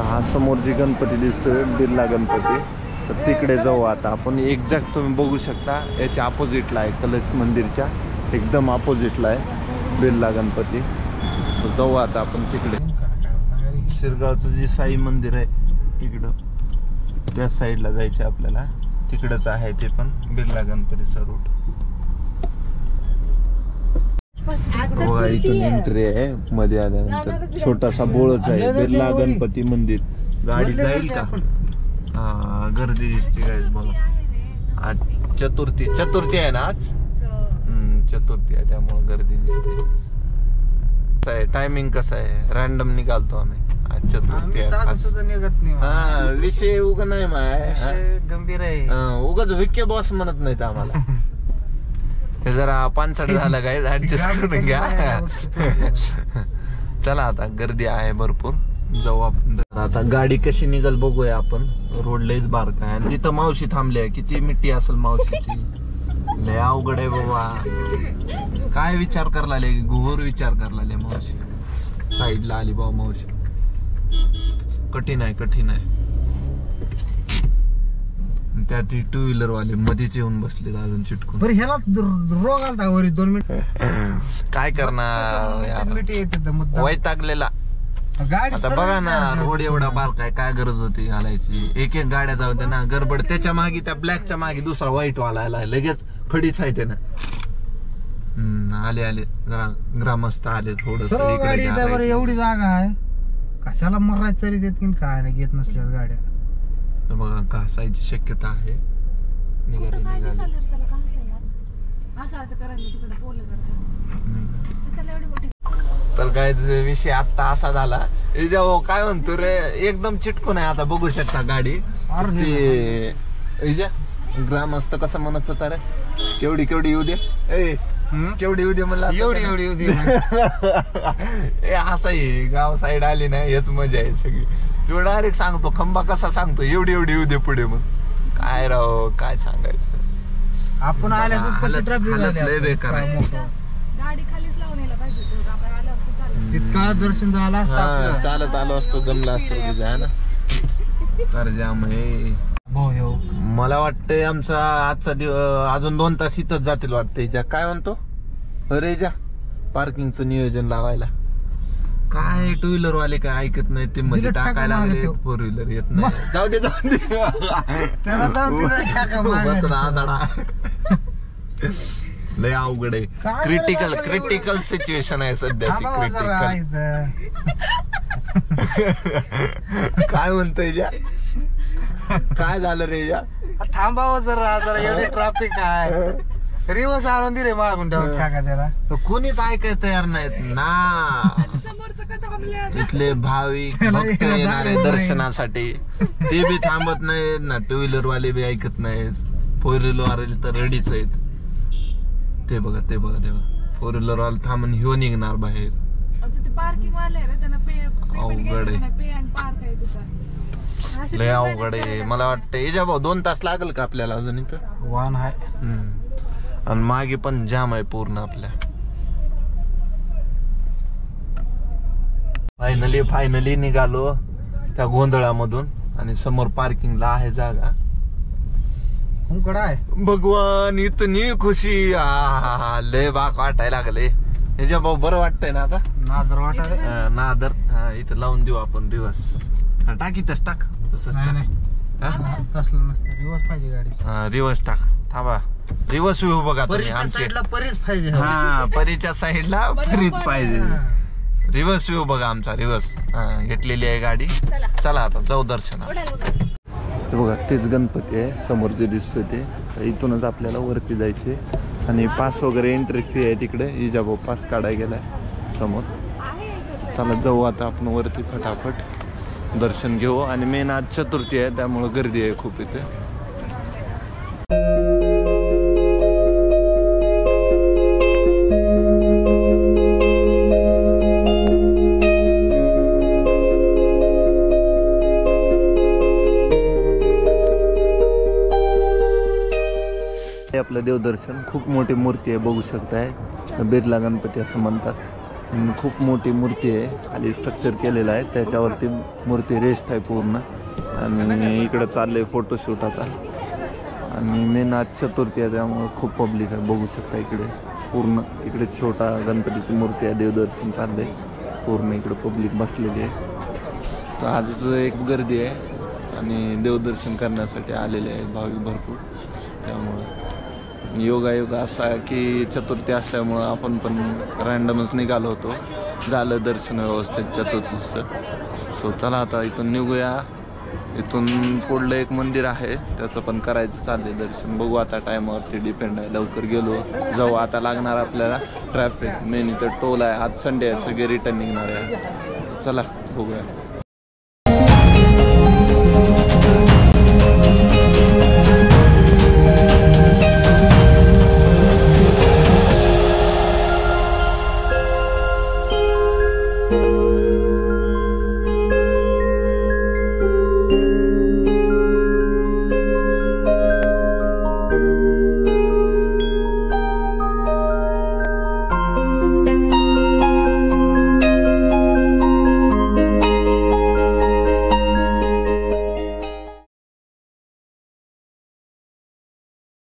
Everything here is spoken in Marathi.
हा समोर जी गणपती दिसतोय बिर्ला गणपती, तर तिकडे जाऊ आता आपण. एक्झॅक्ट तुम्ही बघू शकता याच्या अपोजिटला आहे, कलश मंदिरच्या एकदम अपोजिटला आहे बिर्ला गणपती. तर जाऊ आता आपण तिकडे. शिरगावचं जे साई मंदिर आहे तिकडं त्या साईडला जायचं आपल्याला, तिकडंच आहे ते पण बिर्ला गणपतीचा रूट. बघा इथून एंट्री आहे, मध्ये आल्यानंतर छोटासा बोळच आहे बिर्ला गणपती मंदिर. गाडी जाईल का? हा गर्दी दिसते काय बघा. आज चतुर्थी आहे ना, आज चतुर्थी आहे त्यामुळे गर्दी दिसते. टायमिंग कसं आहे, रॅन्डम निघालतो आम्ही. आज चतुर्थी आहे. हा विषय उगा नाही माय, गंभीर आहे. उगाच विके बॉस म्हणत नाहीत आम्हाला. हे जरा पानसट झालं काय, ऍडजस्ट करून घ्या. चला आता गर्दी आहे भरपूर, जाऊ आपण. आता गाडी कशी निघल बघूया आपण. रोड लयच बारका आहे आणि तिथं मावशी थांबली आहे. किती मिट्टी असेल मावशीची, लय अवघड आहे बाबा. काय विचार करला, घोर विचार करला मावशी. साईडला आली बाबा मावशी. कठीण आहे, कठीण आहे. त्यात टू व्हीलर वाले मध्येच येऊन बसले अजून चिटकून. बरं ह्याला रोग आलता वरी 2 मिनिट. काय करणार, वैतागलेला. आता बघा ना रोड एवढा बारका आहे, काय गरज होती घालायची. एक एक गाड्या जाऊ दे ना, गडबड. त्याच्या मागे त्या ब्लॅकच्या मागे दुसरा व्हाईट वाला आला, लगेच खडीच आहे त्यानं. आले आले जरा ग्रामस्थ आले थोडस. एवढी जागा आहे, कशाला मरायचं तरी देत की काय नाही घेत नसल्या गाड्या. बघा घासायची शक्यता आहे. तर काय विषय आता असा झाला, काय म्हणतो रे, एकदम चिटकून आहे. आता बघू शकता गाडी. ग्रामस्थ कसं म्हणत होता रे, केवढी केवढी येऊ दे, केवढी येऊ दे म्हणला, एवढी एवढी येऊ दे. असं आहे गाव साईड आली ना, हेच मजा आहे सगळी. तो डायरेक्ट सांगतो, खंबा कसा सांगतो, एवढी एवढी येऊ दे पुढे. मग काय राव, काय सांगायचं. आपण आल्याच कसं ट्रॅफिक लय बेकार आहे. गाडी खालीच लावून यायला पाहिजे, आपण आलो असतो तितका दर्शन झाला असतं, चालत आलो असतो, जमला असतो ना. तर जाम आहे. मला वाटतंय आमचा आजचा दिवस अजून 2 तास इथंच जातील वाटतं. काय म्हणतो अरे जा, पार्किंगचं नियोजन लावायला. काय टू व्हीलर वाले काय ऐकत नाही, ते मध्ये टाकायला लागले. 4 व्हीलर येत नाही. जाऊ दे जाऊ दे, बस ना धडा. लय अवघड आहे. क्रिटिकल सिच्युएशन आहे सध्याची. क्रिटिकल काय म्हणतोय जा, काय झालं रे या? थांबावं जरा जरा, एवढी ट्रॅफिक आहे. रिवर्स आणून दिले मागून ठेका त्याला. कोणीच ऐकाय तयार नाहीत ना. इथले भाविक भक्त येणारे दर्शनासाठी, ते बी थांबत नाहीत ना. टू व्हीलर वाले बी ऐकत नाहीत. 4 व्हीलर वाले तर रेडीच आहेत. ते बघा ते बघा ते बघा, 4 व्हीलर वाले थांबून ह्यो निघणार बाहेर. अवघड आहे, लय अवघड आहे. मला वाटतं एजा भाऊ 2 तास लागल का आपल्याला अजून इथं? वाहन आहे आणि मागे पण जाम आहे पूर्ण आपल्या. फायनली निघालो त्या गोंधळामधून आणि समोर पार्किंगला आहे जागा. भगवान इतनी खुशी, लय बाक वाटायला लागले. एजा भाऊ बरं वाटतंय ना आता? नादर वाटायला नादर. हा इथं लावून देऊ आपण रिवर्स. टाकीतच टाक. रिवर्स पाहिजे गाडी. रिवर्स टाक. थांबा, रिवर्स व्ह्यू बघा तुम्ही. साईडला परीच पाहिजे. हा परीच्या साईडला परीच पाहिजे. रिवर्स व्ह्यू बघा आमचा. रिवर्स घेतलेली आहे गाडी. चला आता जाऊ दर्शनाला. बघा तेच गणपती आहे समोर जे दिसतोय ते. इथूनच आपल्याला वरती जायचे आणि पास वगैरे एंट्री फी आहे तिकडे. इजाभाऊ पास काढायला गेलाय समोर. चला जाऊ आता आपण वरती फटाफट दर्शन घेऊ. आणि मेन आज चतुर्थी आहे त्यामुळे गर्दी आहे खूप इथे. आपलं देवदर्शन, खूप मोठी मूर्ती आहे बघू शकताय. बिर्ला गणपती असं म्हणतात. खूप मोठी मूर्ती आहे, खाली स्ट्रक्चर केलेलं आहे, त्याच्यावरती मूर्ती रेस्ट आहे पूर्ण. आणि इकडं चाललंय फोटोशूट आता. आणि मेन आज चतुर्थी आहे त्यामुळं खूप पब्लिक आहे, बघू शकता इकडे पूर्ण. इकडे छोटा गणपतीची मूर्ती आहे, देवदर्शन चाललंय पूर्ण, इकडे पब्लिक बसलेली आहे. तर आज एक गर्दी आहे आणि देवदर्शन करण्यासाठी आलेले आहेत भाविक भरपूर. त्यामुळं योगायोग असा की चतुर्थी असल्यामुळं आपण पण रँडमच निघालो होतो, झालं दर्शन व्यवस्थित चतुर्थीचं. सो चला आता इथून निघूया. इथून पुढलं एक मंदिर आहे, त्याचं पण करायचं चाललंय दर्शन. बघू आता, टायमावरती डिपेंड आहे. लवकर गेलो जाऊ. आता लागणार आपल्याला ट्रॅफिक, मेन इथं टोल आहे. आज संडे आहे, सगळे रिटर्न निघणार आहे. चला बघूया.